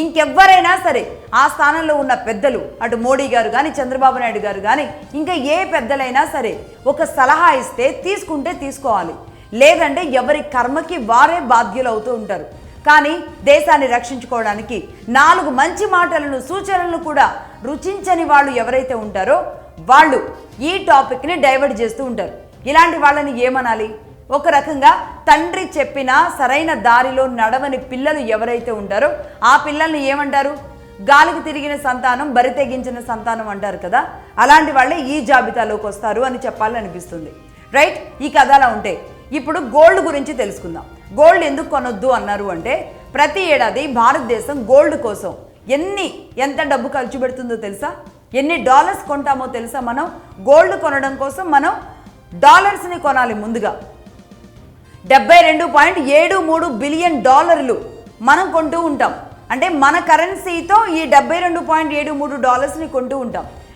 ఇంకెవ్వరైనా సరే ఆ స్థానంలో ఉన్న పెద్దలు, అటు మోడీ గారు కానీ, చంద్రబాబు నాయుడు గారు కానీ, ఇంకా ఏ పెద్దలైనా సరే ఒక సలహా ఇస్తే తీసుకుంటే తీసుకోవాలి, లేదంటే ఎవరి కర్మకి వారే బాధ్యులు అవుతూ ఉంటారు. కానీ దేశాన్ని రక్షించుకోవడానికి 4 మంచి మాటలను, సూచనలను కూడా రుచించని వాళ్ళు ఎవరైతే ఉంటారో వాళ్ళు ఈ టాపిక్ని డైవర్ట్ చేస్తూ ఉంటారు. ఇలాంటి వాళ్ళని ఏమనాలి? ఒక రకంగా తండ్రి చెప్పినా సరైన దారిలో నడవని పిల్లలు ఎవరైతే ఉంటారో ఆ పిల్లల్ని ఏమంటారు? గాలికి తిరిగిన సంతానం, బరి తెగించిన సంతానం అంటారు కదా. అలాంటి వాళ్ళే ఈ జాబితాలోకి వస్తారు అని చెప్పాలనిపిస్తుంది. రైట్, ఈ కథ అలా ఉంటే ఇప్పుడు గోల్డ్ గురించి తెలుసుకుందాం. గోల్డ్ ఎందుకు కొనొద్దు అన్నారు అంటే, ప్రతి ఏడాది భారతదేశం గోల్డ్ కోసం ఎంత డబ్బు ఖర్చు పెడుతుందో తెలుసా? ఎన్ని డాలర్స్ కొంటామో తెలుసా? మనం గోల్డ్ కొనడం కోసం మనం డాలర్స్ని కొనాలి. ముందుగా $72.73 బిలియన్ మనం కొంటూ ఉంటాం. అంటే మన కరెన్సీతో ఈ $72.73 కొంటూ ఉంటాం.